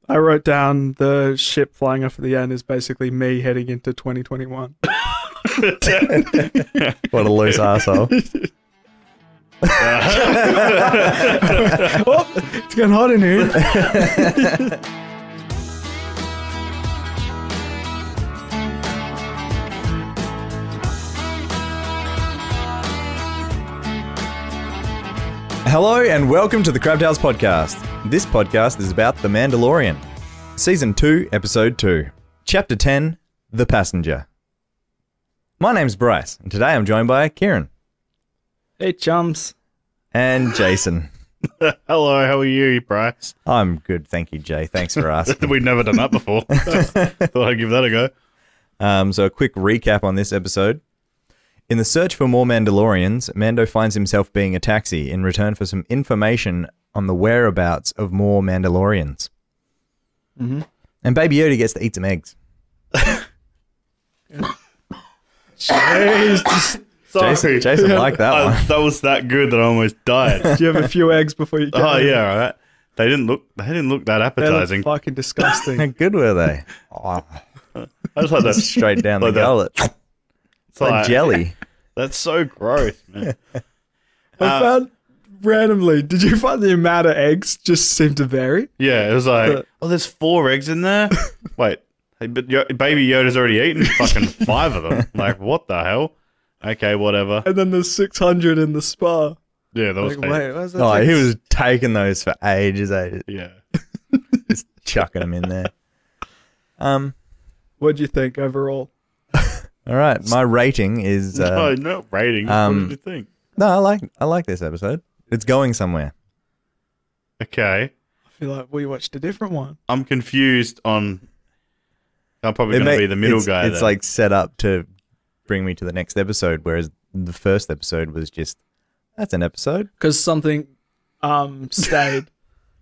I wrote down the ship flying off at the end is basically me heading into 2021. What a loose asshole. Oh, it's getting hot in here. Hello and welcome to the Crab Tales Podcast. This podcast is about The Mandalorian. Season 2, Episode 2. Chapter 10, The Passenger. My name's Bryce, and today I'm joined by Kieran. Hey, chums. And Jason. Hello, how are you, Bryce? I'm good, thank you, Jay. Thanks for asking. We've never done that before. Thought I'd give that a go. So a quick recap on this episode. In the search for more Mandalorians, Mando finds himself being a taxi in return for some information on the whereabouts of more Mandalorians. Mm-hmm. And Baby Yoda gets to eat some eggs. Sorry. Jason liked that one. That was that good that I almost died. Do you have a few eggs before you go? Oh yeah, all right. They didn't look that They look appetizing. fucking disgusting. How good were they? Oh, I just like that straight down the like that. gullet. It's like jelly. That's so gross, man. I found randomly, did you find the amount of eggs just seemed to vary? Yeah, it was like, there's 4 eggs in there. Wait, but Baby Yoda's already eaten fucking 5 of them. Like, what the hell? Okay, whatever. And then there's 600 in the spa. Yeah, that was Like, wait, what's that? Oh, he was taking those for ages. yeah. Just chucking them in there. What'd you think overall? All right, my rating is No, not rating. What did you think? no. I like this episode. It's going somewhere. Okay, I feel like we watched a different one. I'm confused on. I'm probably going to be the middle guy. It's then. like set up to bring me to the next episode, whereas the first episode was just that's an episode. Because something stayed.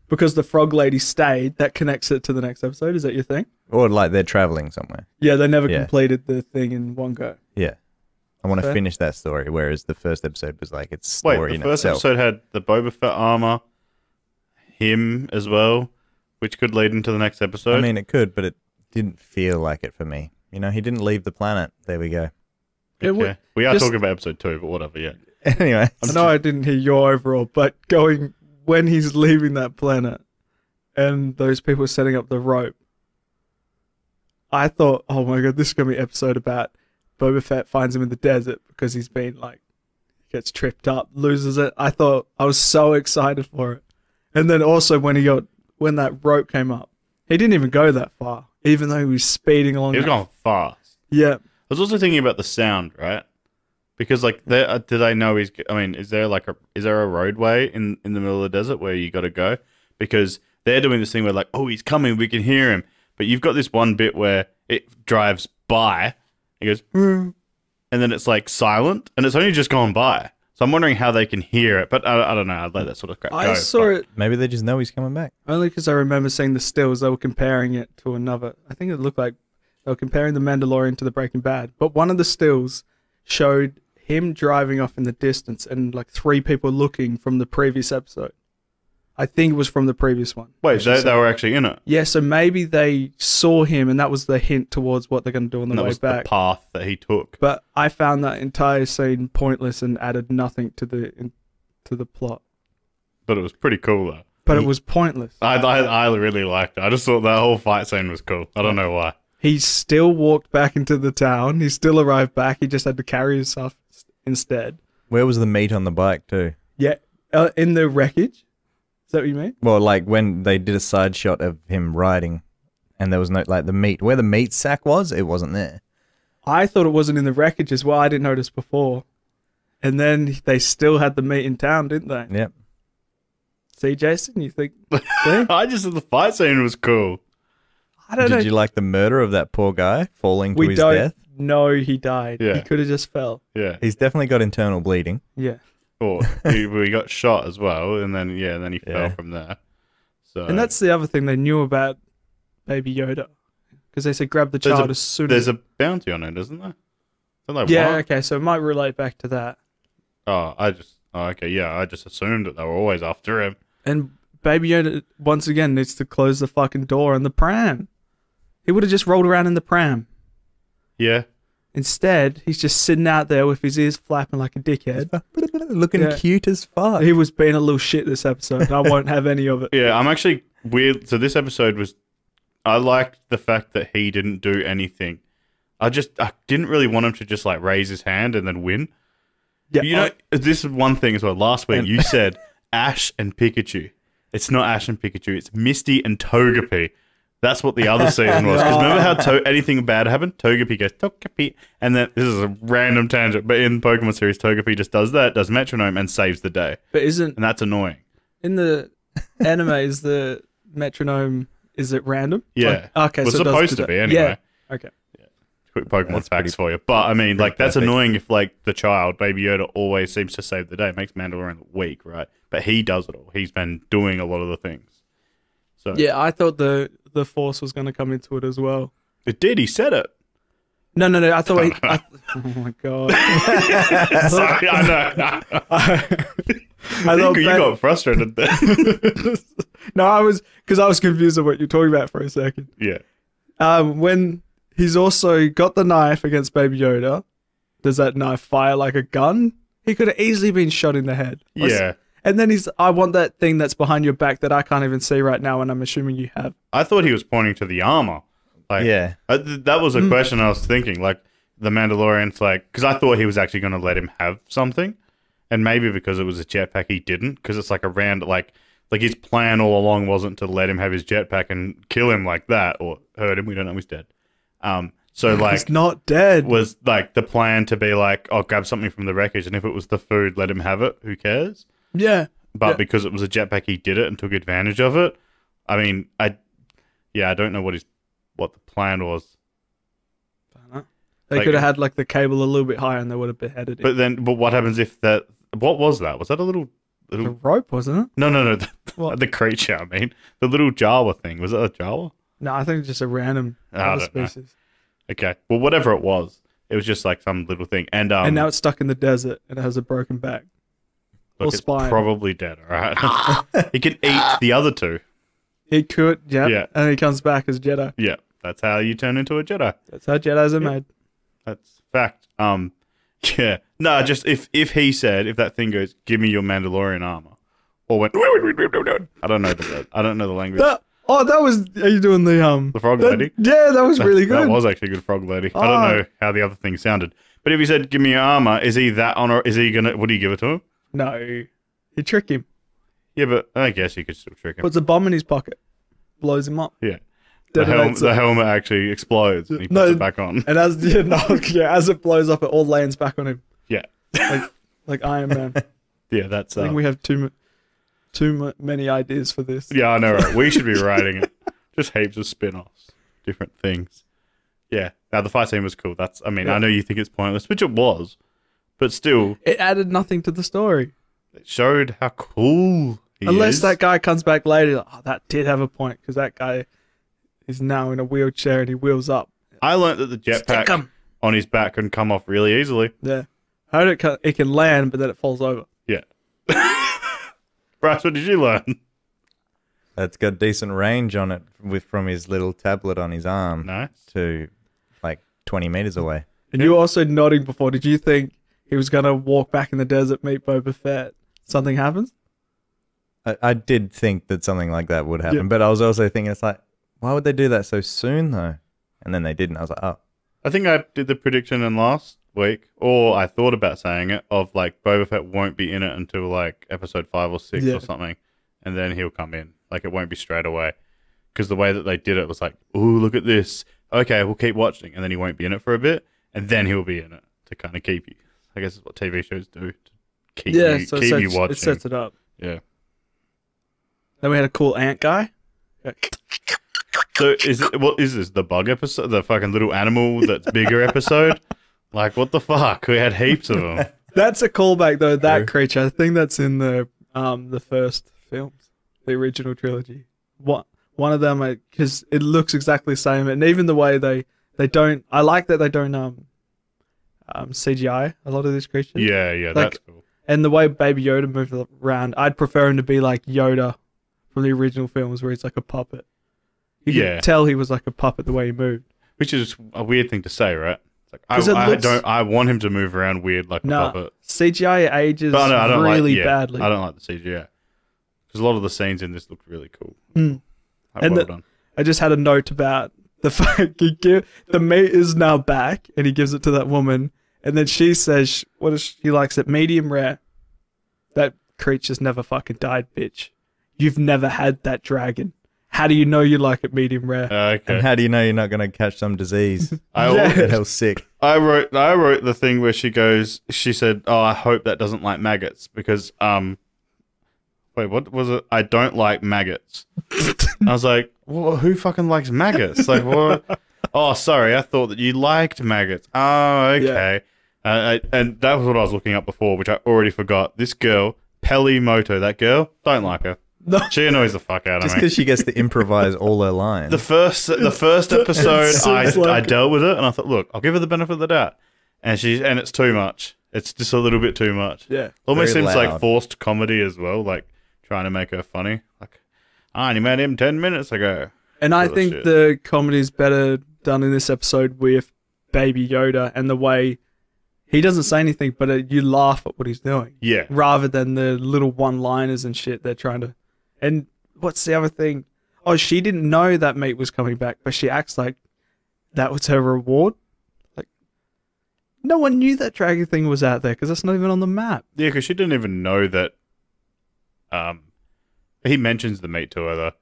Because the frog lady stayed, that connects it to the next episode. Is that your thing? Or like they're traveling somewhere. Yeah, they never Yeah. completed the thing in one go. Yeah. I want to Fair. finish that story, whereas the first episode was like it's story Wait, the in first itself. episode had the Boba Fett armor, him as well, which could lead into the next episode. I mean, it could, but it didn't feel like it for me. You know, he didn't leave the planet. There we go. It would- okay. We are just- talking about episode 2, but whatever, yeah. Anyway, I know I didn't hear your overall, but going when he's leaving that planet and those people setting up the rope, I thought, oh my god, this is going to be an episode about Boba Fett finds him in the desert because he's been like, gets tripped up, loses it. I thought, I was so excited for it. And then also when that rope came up, he didn't even go that far, even though he was speeding along. He was going fast. Yeah. I was also thinking about the sound, right? Because like, do they know is there a roadway in the middle of the desert where you got to go? Because they're doing this thing where like, oh, he's coming, we can hear him. But you've got this one bit where it drives by, it goes, and then it's like silent, and it's only just gone by. So I'm wondering how they can hear it, but I don't know. I'd let that sort of crap go. I saw it maybe they just know he's coming back. only because I remember seeing the stills. They were comparing it to another. I think it looked like they were comparing the Mandalorian to the Breaking Bad. But one of the stills showed him driving off in the distance and like 3 people looking from the previous episode. I think it was from the previous one. Wait, they were actually in it. Yeah, so maybe they saw him and that was the hint towards what they're going to do on the And that way was back. the path that he took. But I found that entire scene pointless and added nothing to the plot. But it was pretty cool though. But it was pointless. I really liked it. I just thought that whole fight scene was cool. I don't know why. He still walked back into the town. He still arrived back. He just had to carry his stuff instead. Where was the meat on the bike too? Yeah, in the wreckage. Is that what you mean? Well, like when they did a side shot of him riding, and there was no like the meat where the meat sack was. It wasn't there. I thought it wasn't in the wreckage as well. I didn't notice before. And then they still had the meat in town, didn't they? Yep. See, Jason, you think? See? I just thought the fight scene was cool. I don't know. Did you like the murder of that poor guy falling to We his don't death? know he died. Yeah. He could have just fell. Yeah. He's definitely got internal bleeding. Yeah. Or he got shot as well, and then he fell Yeah. from there. So And that's the other thing they knew about Baby Yoda. Because they said grab the child as soon as... there's a bounty on it, isn't there? Isn't there Yeah, one? okay, so it might relate back to that. Okay, yeah, I just assumed that they were always after him. And Baby Yoda once again needs to close the fucking door on the pram. He would have just rolled around in the pram. Yeah. Instead, he's just sitting out there with his ears flapping like a dickhead. Looking cute as fuck. He was being a little shit this episode, and I won't have any of it. Yeah, I'm actually weird. So this episode was, I liked the fact that he didn't do anything. I didn't really want him to just like raise his hand and then win. Yeah, You know, this is one thing as well. Last week you said Ash and Pikachu. It's not Ash and Pikachu. It's Misty and Togepi. That's what the other season was. Because remember how anything bad happened? Togepi goes, Togepi. And then, this is a random tangent, but in Pokemon series, Togepi just does that, does metronome, and saves the day. But And that's annoying. in the anime, is the metronome, is it random? Yeah. Okay, It was so it does supposed do to that. be anyway. Yeah. Okay. Quick Pokemon That's facts for you. But, I mean, like, that's perfect. annoying if, like, the child, Baby Yoda, always seems to save the day. It makes Mandalorian weak, right? But he does it all. He's been doing a lot of the things. So Yeah, I thought the Force was going to come into it as well. It did. He said it. No. I thought oh my god. Sorry, I know. I thought You got frustrated there. No, because I was confused of what you're talking about for a second. Yeah. When he's also got the knife against Baby Yoda, does that knife fire like a gun? He could have easily been shot in the head. Yeah. And then I want that thing that's behind your back that I can't even see right now, and I'm assuming you have. I thought he was pointing to the armor. Like, Yeah. that was a question I was thinking. Like, the Mandalorian's like, because I thought he was actually going to let him have something, and maybe because it was a jetpack, he didn't. Because it's like a random, like his plan all along wasn't to let him have his jetpack and kill him like that or hurt him. We don't know he's dead. So like, He's not dead. was like the plan to be like, I'll grab something from the wreckage, and if it was the food, let him have it. Who cares? Yeah. But Yeah. because it was a jetpack, he did it and took advantage of it. I mean, I don't know what the plan was. They Like- could have had like the cable a little bit higher, and they would have beheaded him. But what happens if that? What was that? Was that a little? The rope, wasn't it? No. What? The creature. I mean, the little Jawa thing. Was it a Jawa? No, I think it's just a random I other don't know. species. Okay. Well, whatever it was just like some little thing. And And now it's stuck in the desert, and it has a broken back. look, or it's spine. probably dead. All right. He can eat the other two. He could, Yeah. yeah. And he comes back as Jedi. Yeah. That's how you turn into a Jedi. That's how Jedis are made. That's fact. Yeah. No, just if he said, if that thing goes, give me your Mandalorian armor, or went, I don't know the language. That was. Are you doing the The frog that- lady. Yeah, that was really good. That was actually a good frog lady. I don't know how the other thing sounded, but if he said, give me your armor, is he that honor? Is he gonna? Would he give it to him? No, he tricked him. Yeah, but I guess you could still trick him. Puts a bomb in his pocket, blows him up. Yeah. Detonates The it. helmet actually explodes and he puts No. it back on. And as as it blows up, it all lands back on him, Yeah. like Iron Man. Yeah, that's I think we have many ideas for this. yeah, I know, right? We should be writing it. Just heaps of spin-offs, different things. Yeah. Now the fight scene was cool. I know you think it's pointless, which it was, but still, It added nothing to the story. it showed how cool he Unless is. that guy comes back later, like, oh, that did have a point, because that guy is now in a wheelchair and he wheels up. I learned that the Stick jetpack 'em. on his back can come off really easily. Yeah. How did it can land, but then it falls over. Yeah. Bryce, what did you learn? That's got decent range on it from his little tablet on his arm Nice. to like 20 meters away. And you were also nodding before. Did you think he was going to walk back in the desert, meet Boba Fett? Something happens? I did think that something like that would happen, Yeah. but I was also thinking, it's like, why would they do that so soon though? And then they didn't. I was like, oh, I think I did the prediction in last week, or I thought about saying it, of like Boba Fett won't be in it until like episode 5 or 6 Yeah. or something, and then he'll come in. Like it won't be straight away, because the way that they did it was like, ooh, look at this. Okay, we'll keep watching, and then he won't be in it for a bit, and then he'll be in it to kind of keep you. I guess it's what TV shows do to keep Yeah, you so keep you it watching. sets it up. Yeah. Then we had a cool ant guy. So what is this? The bug episode? The fucking little animal that's bigger episode? Like what the fuck? We had heaps of them. That's a callback, though, that True. creature. I think that's in the first films, the original trilogy. One of them, because it looks exactly the same, and even the way they don't. I like that they don't CGI a lot of these creatures. Yeah, that's cool. And the way Baby Yoda moved around, I'd prefer him to be like Yoda from the original films where he's like a puppet. You Yeah. could tell he was like a puppet the way he moved. Which is a weird thing to say, right? It's like, 'Cause it looks- I want him to move around weird like a No, puppet. CGI ages But I don't really like, badly. I don't like the CGI. Because a lot of the scenes in this looked really cool. Mm. Like, And well the- done. I just had a note about the fact the meat is now back, and he gives it to that woman, and then she says, "What is she likes it? Medium rare." That creature's never fucking died, bitch. You've never had that dragon. How do you know you like it medium rare? Okay. And how do you know you're not going to catch some disease? Yeah. Get hell sick. I wrote the thing where she said, "Oh, I hope that doesn't like maggots because wait, what was it? I don't like maggots." I was like, well, "Who fucking likes maggots?" Like, what? Oh, sorry, I thought that you liked maggots. Oh, okay. And that was what I was looking up before, which I already forgot. This girl, Peli Moto, that girl, don't like her. No. She annoys the fuck out of Just me. because she gets to improvise all her lines. The first episode, seems I like- dealt with it, and I thought, look, I'll give her the benefit of the doubt. And it's too much. It's just a little bit too much. Yeah. Almost Very seems like loud. forced comedy as well, like trying to make her funny. Like, I only met him 10 minutes ago. And I Sort of think shit. the comedy is better done in this episode with Baby Yoda and the way he doesn't say anything, but you laugh at what he's doing. Yeah. Rather than the little one-liners and shit they're trying to... And what's the other thing? Oh, she didn't know that mate was coming back, but she acts like that was her reward. Like, no one knew that dragon thing was out there because that's not even on the map. Yeah, because she didn't even know that. He mentions the meat to her though,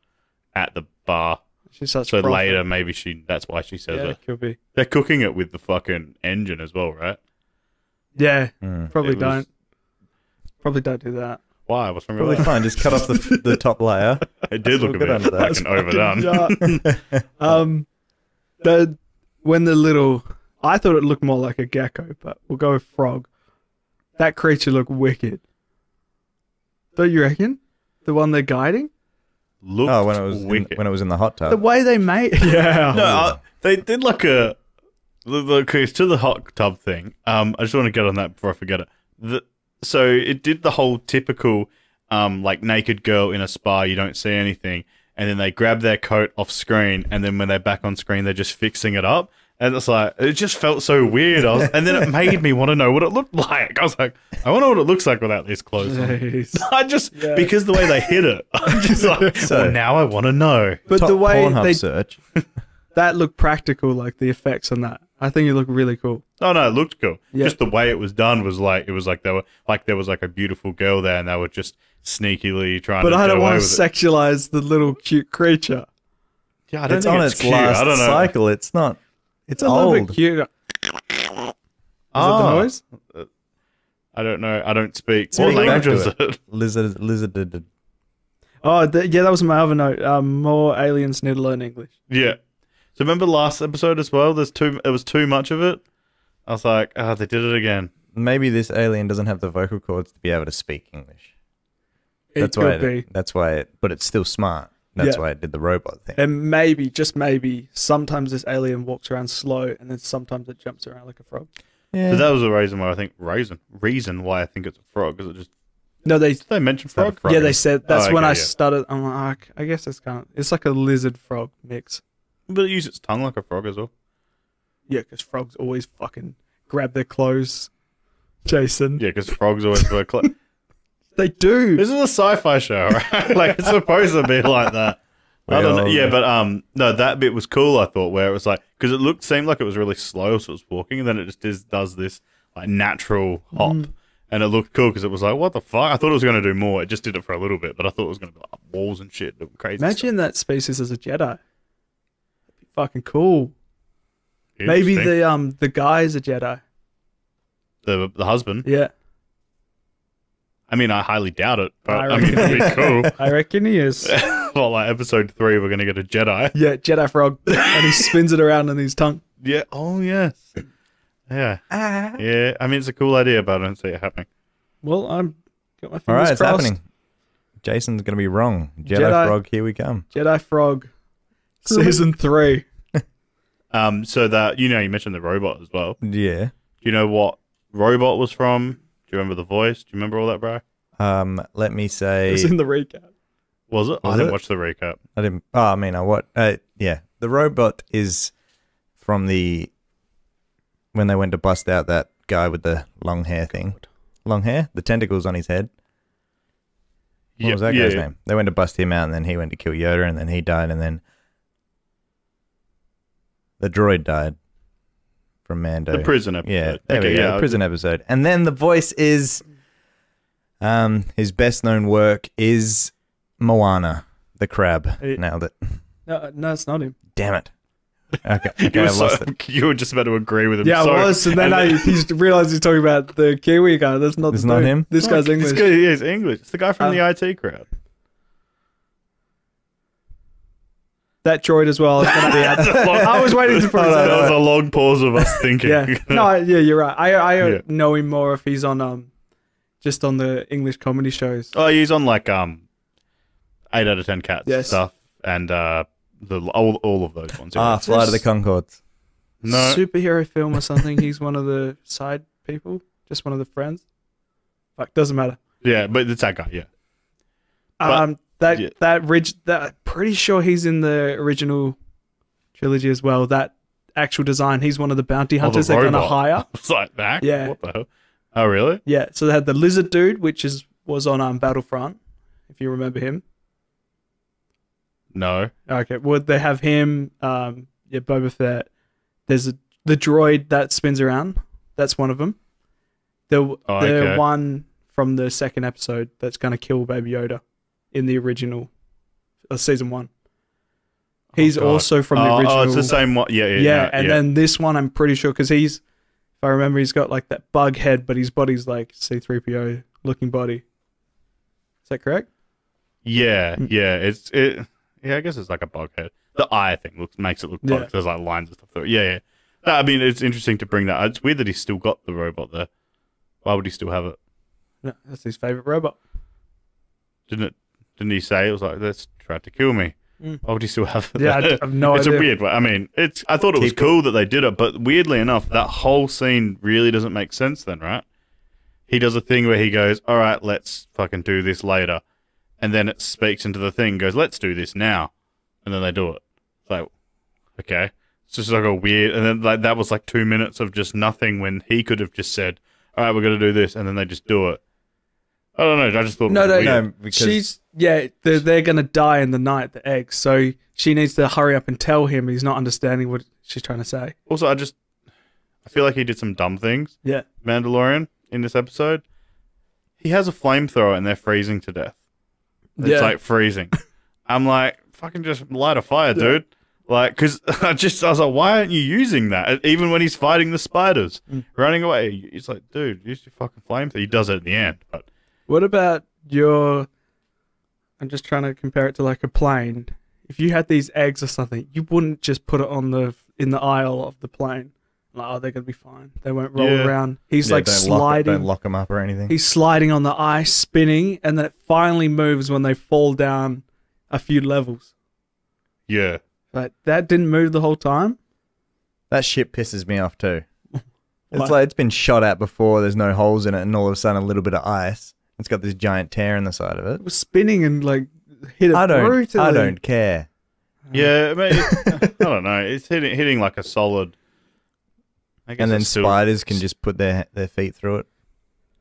at the bar. She starts So frothing. later, maybe that's why she says Yeah, it. could be. They're cooking it with the fucking engine as well, right? Yeah, Mm. probably It was- don't. Probably don't do that. Why? What's wrong Probably with that? fine. Just cut off the top layer. It did look a Good bit under that. fucking overdone. When the little, I thought it looked more like a gecko, but we'll go with frog. That creature looked wicked. Don't you reckon? The one they're guiding? Looked Oh, when it was wicked. when it was in the hot The tub. way they made, yeah. No, they did like a to the hot tub thing. I just want to get on that before I forget it. So it did the whole typical like naked girl in a spa, you don't see anything, and then they grab their coat off screen, and then when they're back on screen, they're just fixing it up. And it's like, it just felt so weird. And then it made me want to know what it looked like. I was like, I wonder what it looks like without these clothes on. Jeez. I just, Yeah. because the way they hit it, I'm just like, So- well, now I want to know. But Top the way Pornhub search. that looked practical, like the effects on that. I think it looked really cool. Oh no, it looked cool. Yeah. Just the way it was done was like, it was like there was like a beautiful girl there, and they were just sneakily trying But to I get don't away want to with it. sexualize the little cute creature. Yeah, I don't It's think on it's its cute. last I don't know. cycle. It's not. It's It's a little old. bit cute. Is that the noise? I don't know. I don't speak. Speak What back language to was it. it? Lizard. Oh, yeah, that was my other note. More aliens need to learn English. Yeah. So remember last episode as well? It was too much of it. I was like, they did it again. Maybe this alien doesn't have the vocal cords to be able to speak English. It could be. That's why it. But it's still smart. That's Yeah. why it did the robot thing. And maybe, just maybe, sometimes this alien walks around slow, and then sometimes it jumps around like a frog. Yeah. So that was the reason why I think reason why I think it's a frog, because it just No, did they mention not a frog? frog. yeah, they said that's Oh, when okay, I yeah. started. I'm like, I guess it's it's like a lizard frog mix. But it used its tongue like a frog as well. Yeah, because frogs always fucking grab their clothes. Jason, Yeah, because frogs always wear clothes. they do. This is a sci-fi show, right? Like it's supposed to be like that. I don't know. Well, Yeah, but no, that bit was cool. I thought where it was like because it seemed like it was really slow, so it was walking, and then it just does this like natural hop, and it looked cool because it was like, what the fuck? I thought it was going to do more. It just did it for a little bit, but I thought it was going to be like walls and shit, doing crazy. Imagine that species as a Jedi. That'd be fucking cool. stuff. Maybe Interesting. the guy's a Jedi. the husband. Yeah, I mean, I highly doubt it, but I I mean, it'd be cool. I reckon he is. Well, like episode 3, we're going to get a Jedi. Yeah, Jedi frog, and he spins it around in his tongue. Yeah. Oh yes. Yeah. Yeah. I mean, it's a cool idea, but I don't see it happening. Well, I'm got my fingers All right, it's crossed. happening. Jason's gonna be wrong. Jedi, Jedi- frog, here we come. Jedi Frog, season 3. So that you mentioned the robot as well. Do Yeah. you know what robot was from? Do you remember the voice? Do you remember all that, bro? Let me say. It's in the recap. Was it? I Was didn't it? watch the recap. I didn't. Oh, I mean, I what? Yeah, the robot is from when they went to bust out that guy with the long hair thing. Long hair, the tentacles on his head. What was that guy's name? They went to bust him out, and then he went to kill Yoda, and then he died, and then the droid died from Mando. The prison episode. Yeah, there we go, the prison episode. And then the voice is, his best known work is Moana, the crab. Nailed it. No, it's not him. Damn it. Okay, I lost it. You were just about to agree with him. Yeah, Sorry. I was, and then he's realised he's talking about the Kiwi guy. That's not. It's not him? This guy's English. This guy is English. It's the guy from the IT crowd. That droid as well. I was waiting to put that was a long pause of us thinking. Yeah, you're right. I know him more if he's on just on the English comedy shows. Oh, he's on like 8 out of 10 Cats stuff and all of those ones. Flight of the Conchords. No superhero film or something. He's one of the side people, just one of the friends. Fuck, doesn't matter. Yeah, but it's that guy. Yeah. That pretty sure he's in the original trilogy as well. That actual design, he's one of the bounty hunters they're gonna hire. It's like that. Yeah. What the hell? Oh, really? Yeah. So they had the lizard dude, which was on Battlefront, if you remember him. No. Okay. Would they have him? Boba Fett. There's the droid that spins around. That's one of them. The one from the second episode that's gonna kill Baby Yoda in the original season 1. He's also from the original. Oh, it's the same one. Yeah. And then this one, I'm pretty sure, because if I remember, he's got like that bug head, but his body's like C-3PO looking body. Is that correct? Yeah. I guess it's like a bug head. The eye thing makes it look like there's like lines and stuff through it. Yeah. No, I mean, it's interesting to bring that. It's weird that he's still got the robot there. Why would he still have it? No, that's his favorite robot. Didn't he say it was like, let's try to kill me? Why would he still have it? Yeah, I have no It's idea. a weird way. I mean, I thought it was cool that they did it, but weirdly enough, that whole scene really doesn't make sense then, right? He does a thing where he goes, all right, let's fucking do this later. And then it speaks into the thing, goes, let's do this now. And then they do it. It's like, okay. It's just like a weird, and then like that was like 2 minutes of just nothing when he could have just said, all right, we're going to do this. And then they just do it. I don't know. I just thought it was weird. No, because they're going to die in the night, the eggs. So she needs to hurry up and tell him. He's not understanding what she's trying to say. Also, I feel like he did some dumb things. Yeah. Mandalorian in this episode. He has a flamethrower and they're freezing to death. It's like freezing. I'm like, fucking just light a fire, dude. Like, because I was like, why aren't you using that? Even when he's fighting the spiders, running away, it's like, dude, use your fucking flamethrower. He does it at the end. But what about I'm just trying to compare it to like a plane. If you had these eggs or something, you wouldn't just put it in the aisle of the plane. Like, oh, they're going to be fine. They won't roll around. He's like sliding. Don't lock them up or anything. He's sliding on the ice, spinning, and then it finally moves when they fall down a few levels. yeah. But that didn't move the whole time. That shit pisses me off too. It's like it's been shot at before, there's no holes in it, and all of a sudden a little bit of ice. It's got this giant tear in the side of it. It was spinning and like hit it brutally. I don't care. Yeah, I mean, I don't know. It's hitting like a solid. I guess And then it's still spiders can just put their feet through it.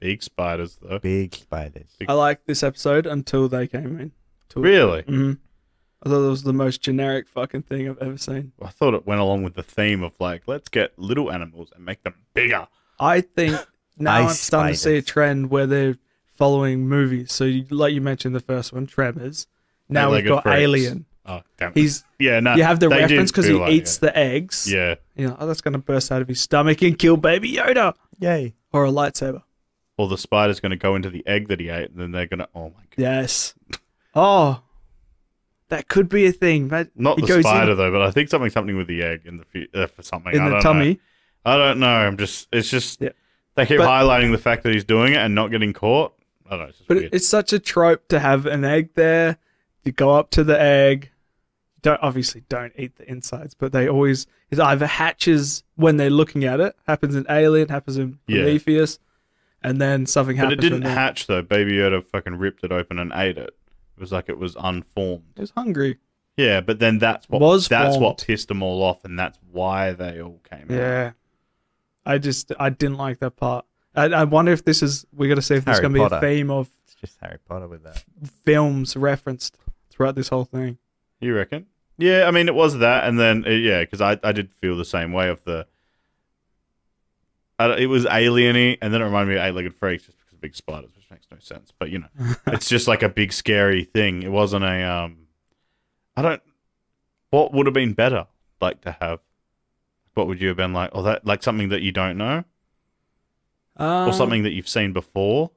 big spiders, though. Big spiders. I liked this episode until they came in. Really? Mm-hmm. I thought it was the most generic fucking thing I've ever seen. I thought it went along with the theme of like, let's get little animals and make them bigger. I think now I'm Ice starting to see a spiders. trend where they're following movies. So, like you mentioned, the first one, Tremors. Now we've Eight-legged got freaks. Alien. Oh, damn. He's yeah, no. you have the they reference did because he feel like eats it. the eggs. Yeah. You know, oh, that's going to burst out of his stomach and kill Baby Yoda. Yay. Or a lightsaber. Or the spider's going to go into the egg that he ate, and then they're going to. Oh my god. Yes. Oh, that could be a thing. Not It the goes spider in- though, but I think something's happening with the egg in the for something. in I the don't tummy. Know. I don't know. It's just Yeah. they keep But- highlighting the fact that he's doing it and not getting caught. I don't know. It's just But weird. it's such a trope to have an egg there. You go up to the egg. Obviously don't eat the insides, but they always it either hatches when they're looking at it. Happens in Alien, happens in Yeah. Prometheus, and then something But happens. it didn't when they- hatch though. Baby Yoda fucking ripped it open and ate it. was like it was unformed. He was hungry. Yeah, but then that's what formed. pissed them all off, and that's why they all came out. Yeah. I didn't like that part. I wonder if we got to see if there's Harry going to be Potter. a theme of It's just Harry Potter with that. films referenced throughout this whole thing. You reckon? Yeah, I mean, it was that, and then, because I did feel the same way of it was alien-y, and then it reminded me of Eight-Legged Freaks, just because of big spiders, which makes no sense. But, it's just like a big, scary thing. It wasn't what would have been better, like, to have? What would you have been like? Or that, like, something that you don't know? Or something that you've seen before?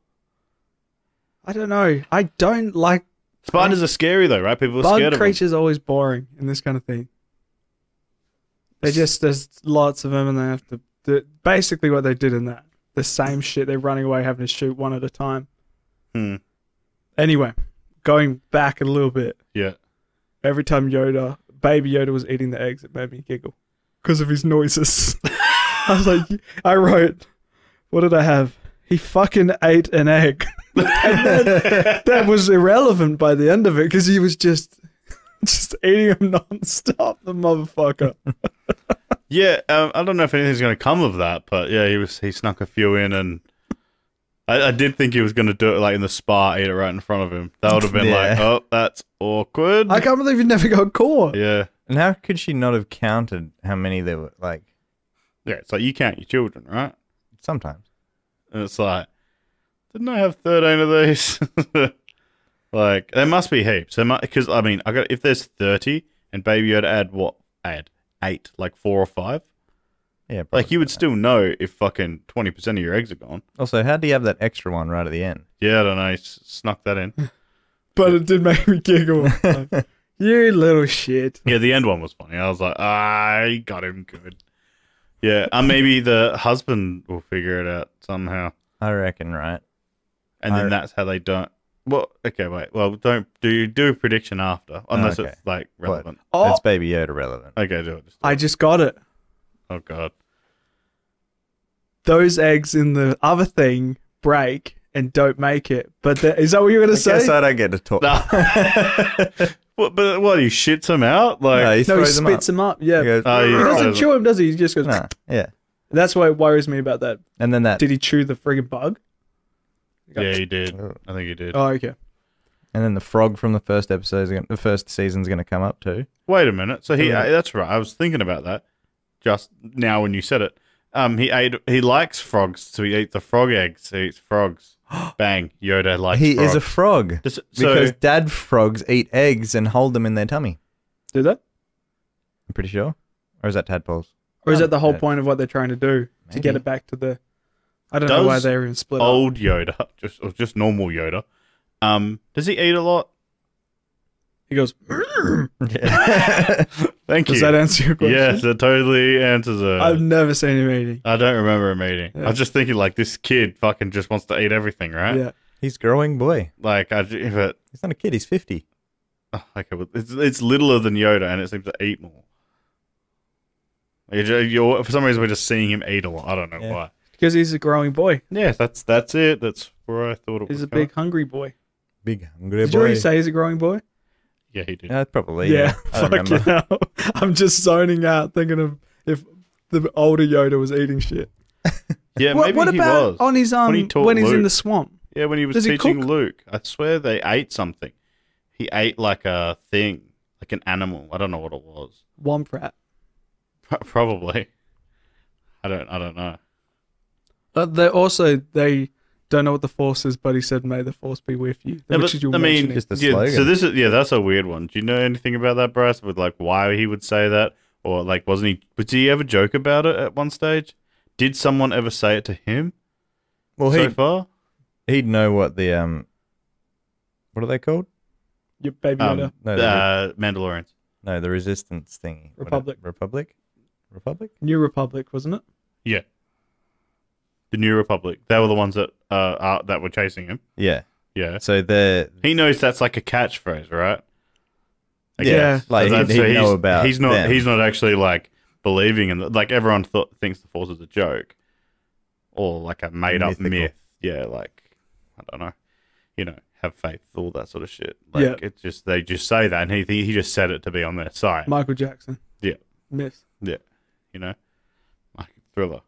I don't know. I don't like... Spiders are scary, though, right? People are scared of them. Bug creatures are always boring in this kind of thing. There's lots of them, and they have to... basically what they did in that. The same shit. They're running away, having to shoot one at a time. Anyway, going back a little bit. Yeah. Every time baby Yoda was eating the eggs, it made me giggle. Because of his noises. I wrote, what did I have? He fucking ate an egg. And then that was irrelevant by the end of it, because he was just eating them non-stop, the motherfucker. Yeah, I don't know if anything's going to come of that, but yeah, he snuck a few in, and I did think he was going to do it like in the spa, eat it right in front of him. That would have been like, oh, that's awkward. I can't believe he never got caught. Yeah. And how could she not have counted how many there were? Like, Yeah, it's like you count your children, right? sometimes. And it's like, didn't I have 13 of these? Like, there must be heaps. Because, I mean, if there's 30 and Baby Yoda add 8, like 4 or 5, Yeah, like you would probably. still know if fucking 20% of your eggs are gone. Also, how do you have that extra one right at the end? Yeah, I don't know. He snuck that in. But it did make me giggle. Like, you little shit. Yeah, the end one was funny. I was like, I got him good. Yeah, maybe the husband will figure it out somehow. I reckon, right? And then that's how they don't. Well, okay, wait. Well, do a prediction after, unless Okay. it's like relevant. Oh, That's Baby Yoda relevant. Okay, do it. I just got it. Oh god. Those eggs in the other thing break and don't make it. But is that what you're going to I guess say? I don't get to talk. But he shits him out? Like, No, he No, he throws them up. spits them up. Yeah. He goes, Oh, He yeah. doesn't chew him, does he? He just goes... Nah, yeah. That's what worries me about that. And then that, Did he chew the friggin' bug? yeah, he did. Oh. I think he did. Oh, okay. and then the frog from the first the first season's going to come up too. Wait a minute. So Yeah. that's right. I was thinking about that just now when you said it. He likes frogs, so he eats the frog eggs. He eats frogs. Bang. Yoda likes He frogs. is a frog because dad frogs eat eggs and hold them in their tummy. Do that? I'm pretty sure. Or is that tadpoles? Or is that the whole Yeah. point of what they're trying to do? To get Maybe. it back to the... I don't know why Does they're even split up. old Yoda, just normal Yoda, does he eat a lot? He goes... Yeah. Thank Does you. that answer your question? Yes, it totally answers it. I've never seen him eating. I don't remember him eating. Yeah. I was just thinking, like, this kid fucking just wants to eat everything, right? Yeah. He's growing boy. Like, but He's not a kid. He's 50. okay, but it's littler than Yoda, and it seems to eat more. For some reason, we're just seeing him eat a lot. I don't know Yeah. why. Because he's a growing boy. Yeah, that's it. That's where I thought it was. He's a going. big hungry boy. Big hungry Did boy. you already say he's a growing boy? Yeah, he did. Probably. Yeah. I don't Fuck remember. yeah. I'm just zoning out thinking of if the older Yoda was eating shit. Yeah, What, maybe what he about was. on his When he taught when he's in Luke. the swamp? Yeah, when he was Does he teaching cook? Luke, I swear they ate something. He ate like a thing, like an animal. I don't know what it was. Womp rat. Probably. I don't know. They don't know what the force is, but he said, "May the force be with you," Yeah, which but, is your I mean, mentioning. Just a yeah, slogan. so that's a weird one. Do you know anything about that, Bryce? With like why he would say that, or like was he ever joke about it at one stage? Did someone ever say it to him? Well, so far, he'd know what the what are they called? Your baby Yoda. No, Mandalorians. the resistance thingy. Republic. Republic. New Republic, wasn't it? Yeah, the New Republic. They were the ones that were chasing him. Yeah. Yeah, So they're he knows that's like a catchphrase, right? Yeah. like So he'd know about. He's not. them. He's not actually like believing in like everyone thinks the Force is a joke, or like a made up Mythical. myth. Yeah, like I don't know. have faith, all that sort of shit. Like, Yeah. it's just, they just say that, and he just said it to be on their side. Michael Jackson. Yeah. Myth. Yeah. You know? Like Thriller.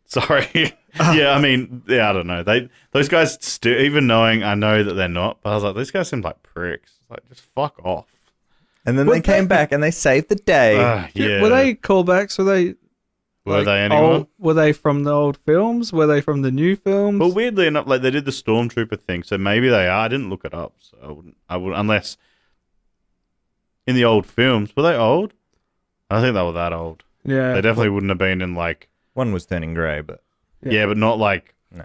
Sorry. Yeah, I mean, yeah, I don't know. Those guys, even knowing I know that they're not, but I was like, these guys seem like pricks. It's like, just fuck off. And then Were they came they- back and they saved the day. Yeah. Were they callbacks? Were they anyone? were they from the old films? Were they from the new films? Well, weirdly enough, like they did the Stormtrooper thing, so maybe they are. I didn't look it up, so I wouldn't unless in the old films were they old? I don't think they were that old. yeah. They definitely wouldn't have been in like One was turning grey, but yeah, but not like No.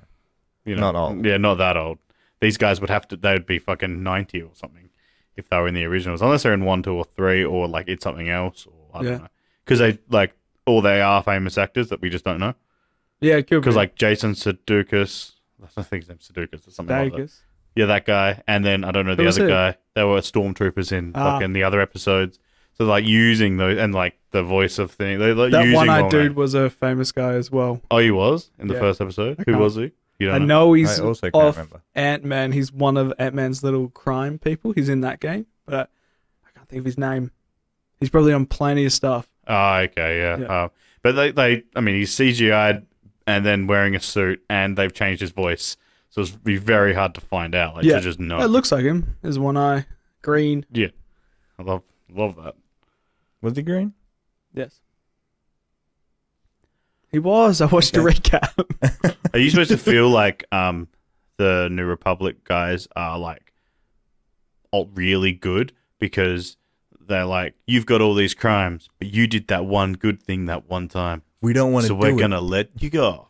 you know, Not old. Yeah, not that old. These guys would have to. They would be fucking 90 or something if they were in the originals, unless they're in 1, 2, or 3, or like it's something else, or I don't Yeah. know, because they like. Or they are famous actors that we just don't know. Yeah, it could be. Because like Jason Sudeikis, I think his name's Sudeikis or something like that. Vegas. Yeah, that guy. And then I don't know Who the was other it? guy. They were stormtroopers in Ah. fucking the other episodes. So like using those and like the voice of thing. They like That using one-eyed all dude that. was a famous guy as well. Oh, he was in the Yeah. first episode. I Who can't- was he? You I don't know. know he's I also can't off remember. Ant-Man. He's one of Ant-Man's little crime people. He's in that game, but I can't think of his name. He's probably on plenty of stuff. Oh, okay, yeah. Yeah. But I mean, he's CGI'd and then wearing a suit, and they've changed his voice, so it's be very hard to find out. Like Yeah. to just know. It looks like him. There's one eye, green. Yeah, I love that. was he green? Yes, he was. I watched a recap. Are you supposed to feel like the New Republic guys are like all really good because they're like, you've got all these crimes, but you did that one good thing that one time, We don't want to so do we're it. gonna let you go.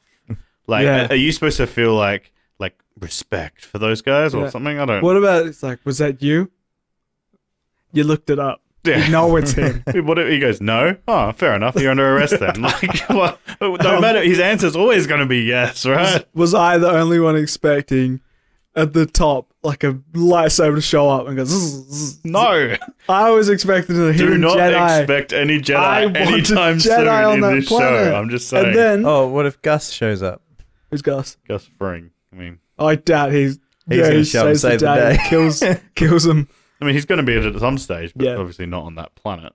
Like, Yeah. are you supposed to feel like respect for those guys or Yeah. something? I don't. What about? It's like, was that you? You looked it up. Yeah. You know it's him. What if he goes, no? Oh, fair enough. You're under arrest then. Like, what? No matter, his answer's always going to be yes, right? Was I the only one expecting at the top like a lightsaber to show up and go? Zzz, zzz. No. I was expecting a Do hidden not Jedi. expect any I Jedi want a anytime Jedi soon on in that this planet. show. I'm just saying. And then Oh, what if Gus shows up? who's Gus? Gus Fring. I mean, I doubt he's He's gonna show up and saves save the day. kills him. he's going to be at some stage, but Yeah. obviously not on that planet.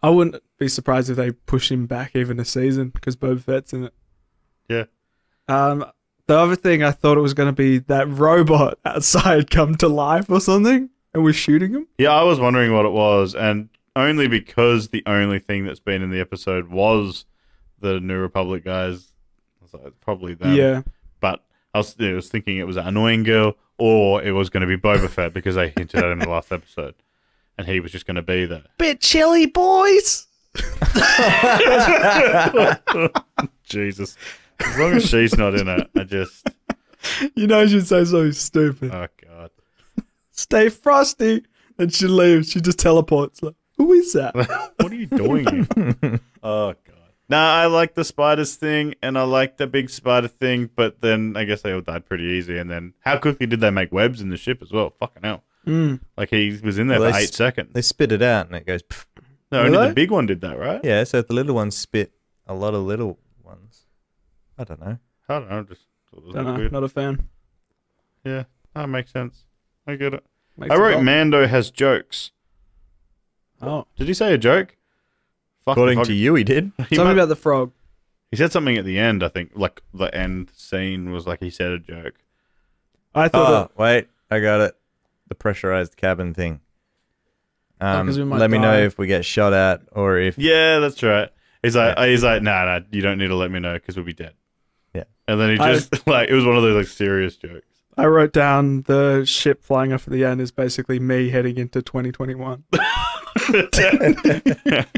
I wouldn't be surprised if they push him back even a season because Boba Fett's in it. Yeah. The other thing I thought it was going to be that robot outside come to life or something and we're shooting him. Yeah, I was wondering what it was, and only because the only thing that's been in the episode was the New Republic guys. I was like, it's probably them. Yeah. But I was thinking it was that annoying girl, or it was going to be Boba Fett because they hinted at him in the last episode, and he was just going to be there. Bit chilly, boys. Jesus, as long as she's not in it, I just You know she'd say something stupid. oh god. Stay frosty. And she leaves. She just teleports. Like, who is that? What are you doing here? Oh god. Nah, I like the spiders thing, and I like the big spider thing, but then I guess they all died pretty easy. And then how quickly did they make webs in the ship as well? Fucking hell. Mm. Like he was in there Well, for they 8 seconds. They spit it out and it goes. Pff. No, only Really? the big one did that, right? Yeah, so if the little ones spit a lot of little ones. I don't know. I don't know. Just thought it was a Don't bit know. weird. Not a fan. Yeah, that makes sense. I get it. Makes I it wrote dumb. Mando has jokes. Oh. Did he say a joke? Fuck, According fuck- to you, he did. he, Tell me might- about the frog. he said something at the end, I think. Like the end scene was like he said a joke. I thought Oh, wait. I got it. The pressurized cabin thing. 'cause we might Let me know die. if we get shot at or if... Yeah, that's right. He's like, nah, you don't need to let me know because we'll be dead. Yeah. And then he just like it was one of those like serious jokes. I wrote down the ship flying off at the end is basically me heading into 2021.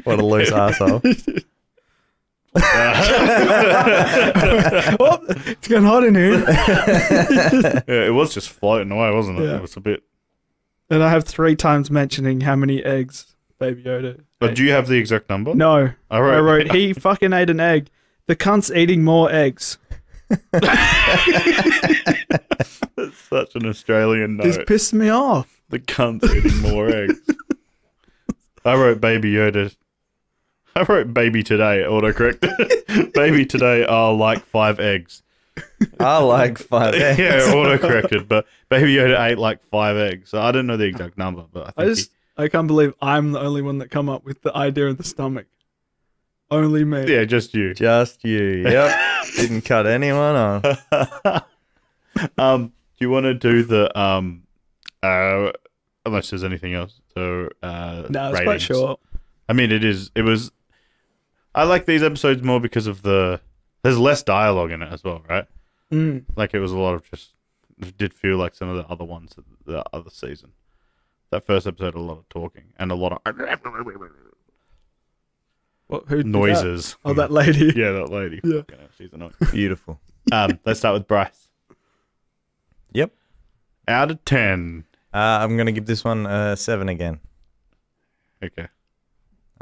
What a loose asshole. Oh, it's getting hot in here. Yeah, it was just floating away, wasn't it? Yeah. It was a bit. And I have 3 times mentioning how many eggs Baby Yoda But ate. do you have the exact number? No. I I wrote. wrote, he fucking ate an egg. The cunt's eating more eggs. That's such an Australian note. This pissed me off. The cunt's eating more eggs. I wrote Baby Yoda. I wrote Baby Today, autocorrect. Baby Today are like 5 eggs. I like 5 eggs. Yeah, auto-corrected, but Baby Yoda ate like 5 eggs. So I don't know the exact number, but I think I can't believe I'm the only one that come up with the idea of the stomach. Only me. yeah, just you. Just you. Yep. Didn't cut anyone off. Do you want to do the unless there's anything else? So No, it's quite ratings. short. I mean, it was. I like these episodes more because of there's less dialogue in it as well, right? Mm. Like it was a lot of just. It did feel like some of the other ones, the other season. That first episode, a lot of talking and a lot of Who did noises. that? Oh, that lady. Yeah, that lady. Yeah. Fucking hell, she's annoying. Beautiful. Let's start with Bryce. Yep. Out of 10. I'm going to give this one a 7 again. Okay.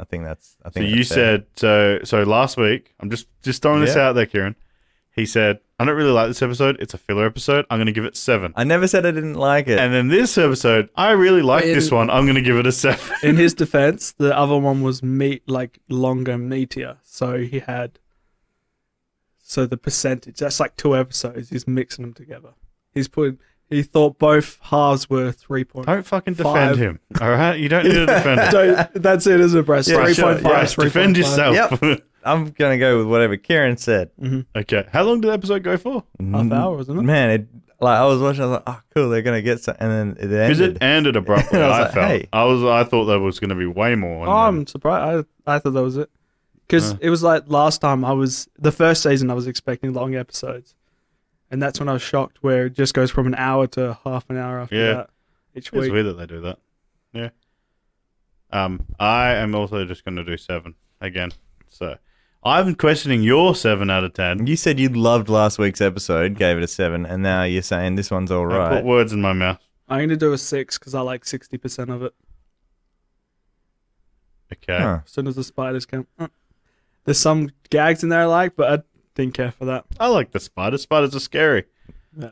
I think that's So you fair. said so last week. I'm just throwing this Yeah. out there, Kieran. He said, "I don't really like this episode. It's a filler episode. I'm going to give it 7." I never said I didn't like it. And then this episode, I really like this one. I'm going to give it a 7. In his defense, the other one was longer, meatier. So he had. So the percentage, that's like 2 episodes. He's mixing them together. He thought both halves were 3.5. Don't fucking defend him. All right, you don't need to defend him. So that's it, isn't it, Bryce? Yeah, 3.5, Bryce, defend 3.5. yourself. Yep. I'm going to go with whatever Kieran said. Okay, how long did the episode go for? Half hour, wasn't it? Man, I was watching, I was like, oh, cool, they're going to get some. And then it Because ended. it ended abruptly. And I was I like, felt. hey. I thought there was going to be way more. Oh, I'm surprised. I thought that was it. Because it was like last time the first season I was expecting long episodes. And that's when I was shocked where it just goes from an hour to half an hour after that each It's week. weird that they do that. Yeah. I am also just going to do 7 again. So I'm questioning your 7 out of 10. You said you loved last week's episode, gave it a 7, and now you're saying this one's all I put right. words in my mouth. I'm going to do a 6 because I like 60% of it. Okay. Huh. As soon as the spiders come. There's some gags in there I like, but I didn't care for that. I like the spiders. Spiders are scary. Yeah.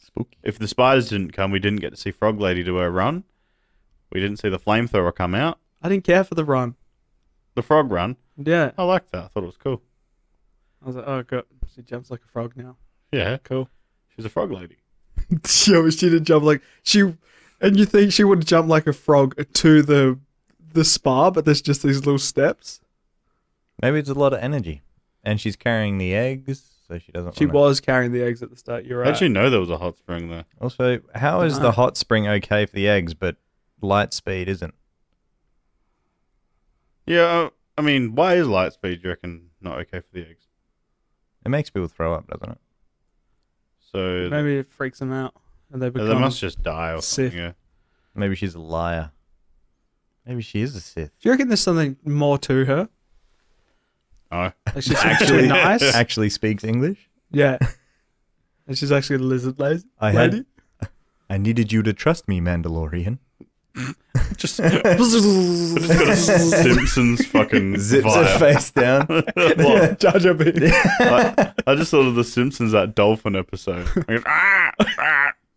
Spooky. If the spiders didn't come, we didn't get to see Frog Lady do her run. We didn't see the flamethrower come out. I didn't care for the run. The frog run. Yeah. I liked that. I thought it was cool. I was like, oh, God. She jumps like a frog now. Yeah. Cool. She's a frog lady. Yeah, she didn't jump like and you think she would jump like a frog to the spa, but there's just these little steps. Maybe it's a lot of energy. And she's carrying the eggs, so she doesn't She wanna... was carrying the eggs at the start. You're I right. actually know there was a hot spring there. Also, how is the hot spring okay for the eggs, but light speed isn't? Yeah, I mean, why is light speed, you reckon, not okay for the eggs? It makes people throw up, doesn't it? So Maybe it freaks them out, and they become. they must just die or Sith. something. Yeah. Maybe she's a liar. Maybe she is a Sith. Do you reckon there's something more to her? Oh. Like she's actually nice. Actually speaks English. Yeah. And she's actually a lizard lady. I needed you to trust me, Mandalorian. Just got a Simpsons fucking Zips vibe. her face down. What? Jar Jar Binks. I just thought of the Simpsons, that dolphin episode. He goes,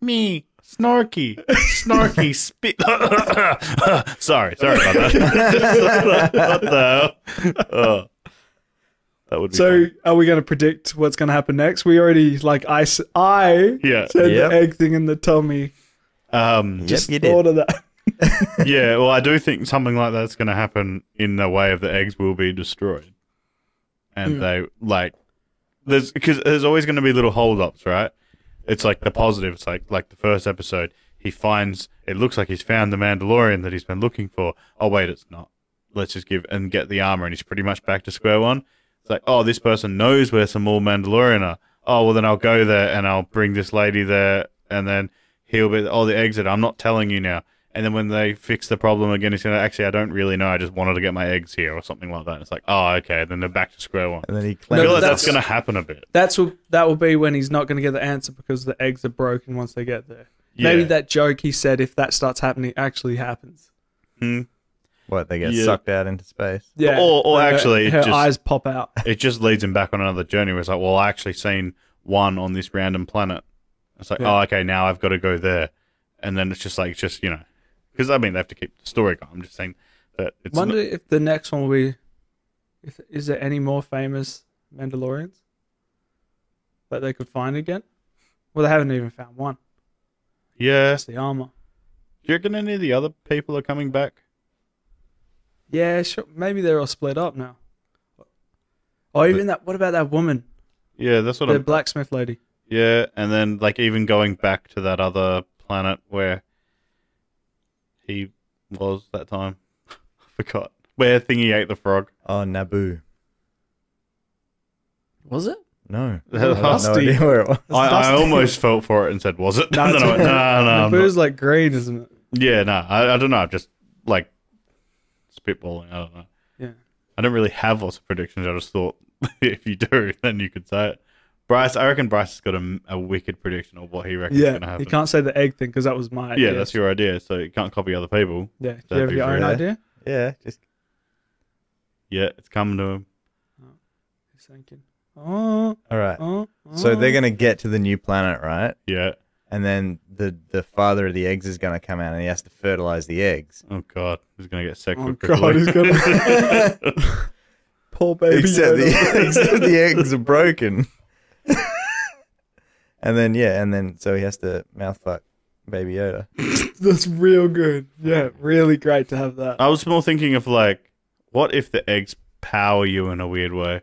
me, snarky, spit. sorry about that. What the hell? Oh, that would be So, fun. are we going to predict what's going to happen next? We already, I Yeah. said Yep. the egg thing in the tummy. Yep, you Thought did. of that. Yeah, well, I do think something like that's going to happen in the way of the eggs will be destroyed. And they, because there's always going to be little hold-ups, right? It's like the positive. It's like the first episode, it looks like he's found the Mandalorian that he's been looking for. Oh, wait, it's not. Let's just get the armor, and he's pretty much back to square one. It's like, oh, this person knows where some more Mandalorian are. Oh, well, then I'll go there, and I'll bring this lady there, and then he'll be, oh, the exit, I'm not telling you now. And then when they fix the problem again, he's going to, actually, I don't really know. I just wanted to get my eggs here or something like that. And it's like, oh, okay. Then they're back to square one. And then he I claims feel like that's- that's going to happen a bit. That will be when he's not going to get the answer because the eggs are broken once they get there. Maybe Yeah. that joke he said, if that starts happening, actually happens. what, they get Yeah. sucked out into space. Yeah. Or actually, her just- eyes pop out. It just leads him back on another journey where it's like, well, I actually seen one on this random planet. It's like, Yeah. oh, okay, now I've got to go there. And then it's just because, I mean, they have to keep the story going. I'm just saying that it's Wonder if the next one will be. Is there any more famous Mandalorians? that they could find again. Well, they haven't even found one. Yeah. That's the armor. Do you reckon any of the other people are coming back? Yeah, sure. Maybe they're all split up now. Or even that. What about that woman? Yeah, that's what The I'm. blacksmith lady. Yeah, and then like even going back to that other planet where he was that time. I forgot. Where Thingy ate the frog. Oh, Naboo. Was it? No. I That's have no dusty. idea where it was. I dusty. almost felt for it and said, was it? No, it's no, I'm not. Naboo's like green, isn't it? Yeah, no, I don't know. I'm just like spitballing. I don't know. Yeah. I don't really have lots of predictions. I just thought if you do, then you could say it. Bryce, I reckon Bryce has got a wicked prediction of what he reckons is going to Yeah. happen. You can't say the egg thing because that was my idea. Yeah, that's your idea. So you can't copy other people. Yeah. Do you That'd have be your own fair. idea? Yeah, just Yeah, it's coming to him. He's thinking. Oh. all right. Oh. So they're gonna get to the new planet, right? Yeah. And then the father of the eggs is gonna come out and he has to fertilize the eggs. Oh god, he's gonna get sick. Oh quickly. god, he's gonna. Poor baby. Except Yoda. the eggs are broken. and then so he has to mouthfuck Baby Yoda. That's real good. Yeah, really great to have that. I was more thinking of like, what if the eggs power you in a weird way?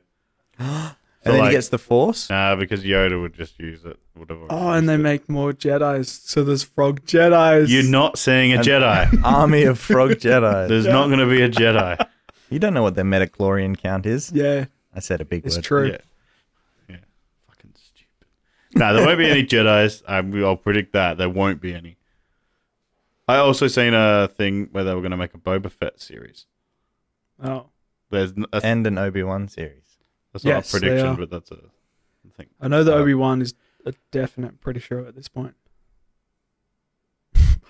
And then like- he gets the Force. Nah, because Yoda would just use it. Whatever. Oh, and they make more Jedis. So there's frog Jedis. You're not seeing a An Jedi. army of frog Jedi. There's not going to be a Jedi. You don't know what their metachlorian count is. Yeah, I said a big it's word. true. Yeah. Yeah. Fucking stupid. No, there won't be any Jedis. I'll predict that. There won't be any. I also seen a thing where they were going to make a Boba Fett series. Oh, And an Obi-Wan series. that's not Yes, a they prediction, are. but that's a thing. I know that Obi-Wan is a definite. Pretty sure at this point.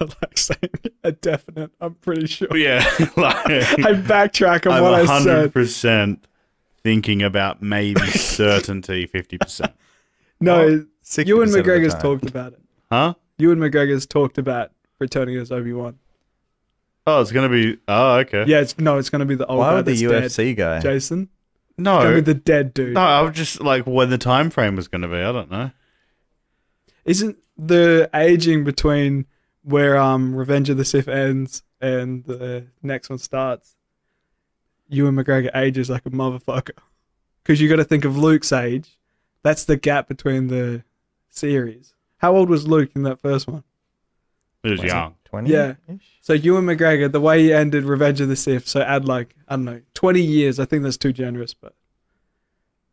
I like saying a definite. I'm pretty sure. Yeah. Like, I backtrack on I'm what I said. 100% thinking about maybe certainty 50%. No, 60% Ewan of the McGregor's time. talked about it. Huh? Ewan McGregor's talked about returning as Obi-Wan. Oh, it's going to be... Oh, okay. Yeah, it's going to be the old Why guy would the that's UFC guy? dead. Jason. No. It's going to be the dead dude. No, I was just like when the time frame was going to be. I don't know. Isn't the aging between where Revenge of the Sith ends and the next one starts, Ewan McGregor ages like a motherfucker? Because you got to think of Luke's age. That's the gap between the series. How old was Luke in that first one? It was young. 20? Yeah. So Ewan McGregor, the way he ended Revenge of the Sith, so add like, I don't know, 20 years. I think that's too generous, but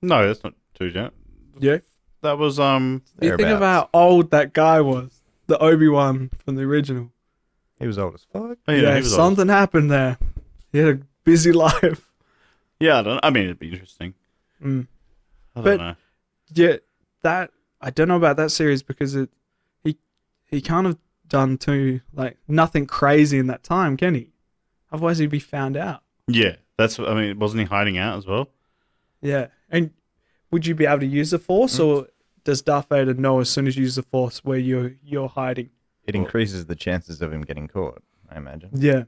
No, that's not too young. yeah. That was You think of Thereabouts. how old that guy was, the Obi-Wan from the original. He was old as fuck. Oh, Yeah, he was old. something happened there. He had a busy life. Yeah, I mean, it'd be interesting. Mm. I don't But- know. Yeah, that I don't know about that series because he can't have done too like nothing crazy in that time, can he? Otherwise, he'd be found out. Yeah, I mean, wasn't he hiding out as well? Yeah, and would you be able to use the Force, or does Darth Vader know as soon as you use the Force where you're hiding? It increases the chances of him getting caught, I imagine. Yeah,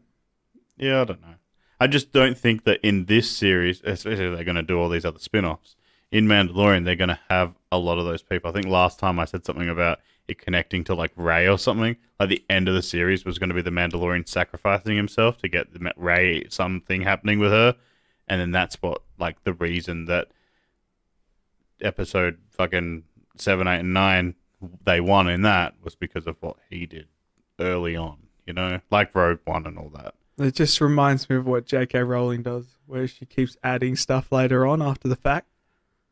Yeah, I don't know. I just don't think that in this series, especially if they're going to do all these other spin-offs, in Mandalorian, they're going to have a lot of those people. I think last time I said something about it connecting to like Rey or something. Like the end of the series was going to be the Mandalorian sacrificing himself to get the Rey something happening with her, and then that's what like the reason that episode fucking 7, 8, and 9 they won in that was because of what he did early on. You know, like Rogue One and all that. it just reminds me of what J.K. Rowling does, where she keeps adding stuff later on after the fact.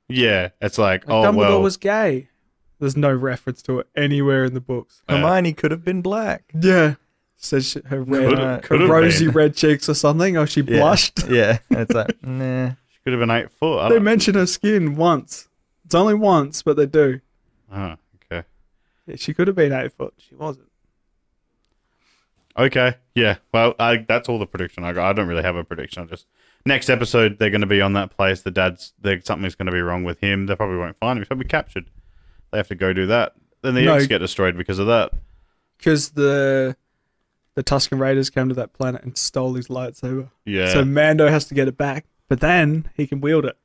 Yeah, it's like, Like oh Dumbledore well, was gay. There's no reference to it anywhere in the books. Hermione could have been black. Yeah. Says her Could've rosy been. red cheeks or something, or she Yeah. blushed. Yeah. And it's like, nah. she could have been 8 foot. I They don't, mention her skin once. It's only once, but they do. okay. Yeah, she could have been 8 foot. She wasn't. Okay, yeah. Well, that's all the prediction I got. I don't really have a prediction. I just next episode they're going to be on that place. Something's going to be wrong with him. They probably won't find him. He's probably captured. They have to go do that. Then the No. eggs get destroyed because of that. Because the Tusken Raiders came to that planet and stole his lightsaber. Yeah. So Mando has to get it back, but then he can wield it.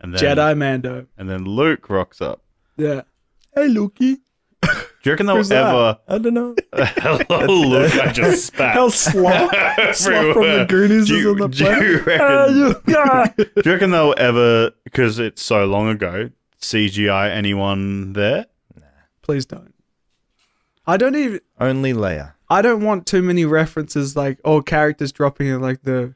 And then, Jedi Mando. And then Luke rocks up. Yeah. Hey, Lukey. Do you reckon they'll Who's that? ever... I don't know. Hello, Luke. I just spat. Hell, Slop. Slop from the Goonies is on the planet. Do you reckon they'll ever, because it's so long ago, CGI anyone there? Please don't. I don't even... Only Leia. I don't want too many references like, characters dropping in like the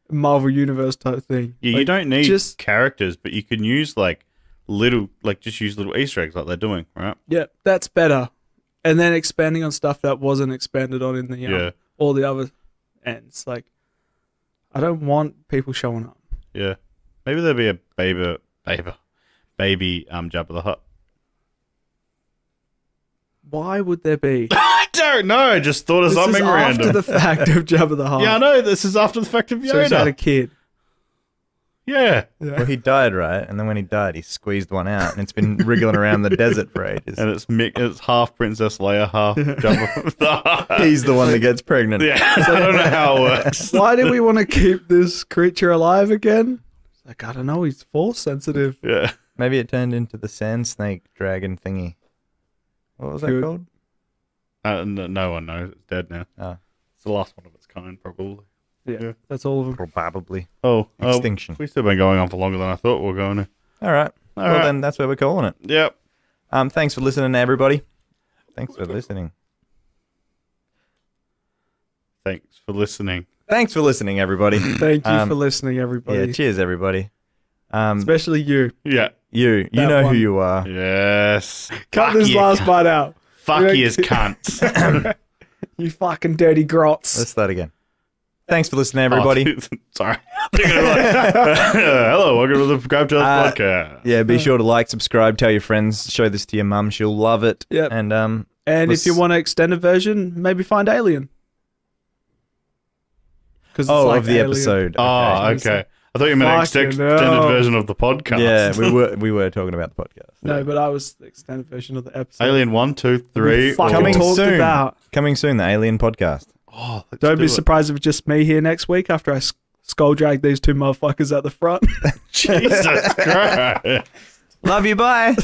Marvel Universe type thing. Yeah, Like, you don't need just characters, but you can use just use little Easter eggs like they're doing, right? Yeah, that's better. And then expanding on stuff that wasn't expanded on in the Yeah. all the other ends. Like, I don't want people showing up. Yeah. Maybe there'll be a baby Jabba the Hutt. Why would there be? I don't know. I just thought of This something is random. after the fact of Jabba the Hutt. Yeah, I know. This is after the fact of Yoda. So he's had a kid. Yeah. Well, he died, right? And then when he died, he squeezed one out, and it's been wriggling around the desert for ages. And it's half Princess Leia, half Jabba the Hutt. He's the one that gets pregnant. Yeah, so I don't know how it works. Why do we want to keep this creature alive again? Like, I don't know. He's force sensitive. Yeah. Maybe it turned into the sand snake dragon thingy. What was that Good. called? No one knows. It's dead now. Oh. It's the last one of its kind, probably. Yeah, that's all of them. Probably. Oh, Extinction. We've still been going on for longer than I thought we were going to. All right. Well, right. then that's where we're calling it. Yep. Thanks for listening, everybody. Thanks for listening. Thanks for listening. Thanks for listening, everybody. Thank you for listening, everybody. Yeah, cheers, everybody. Especially you. Yeah. You That know one. who you are. Yes. Cut this last part out. Fuck you as cunts. You fucking dirty grots. Let's start again. Thanks for listening, everybody. Oh, sorry. Hello, welcome to the Grab Tales podcast. Yeah, be sure to like, subscribe, tell your friends, show this to your mum. She'll love it. Yep. And if you want an extended version, maybe find Alien. of the episode. Oh, okay. I thought you meant an Fucking extended hell. version of the podcast. Yeah, we were talking about the podcast. No, but I was the extended version of the episode. Alien 1, 2, We 3. fucking Coming talked soon. about. Coming soon, the Alien podcast. Oh, let's Don't do be it. surprised if it's just me here next week after I skull drag these two motherfuckers at the front. Jesus Christ. Love you, bye.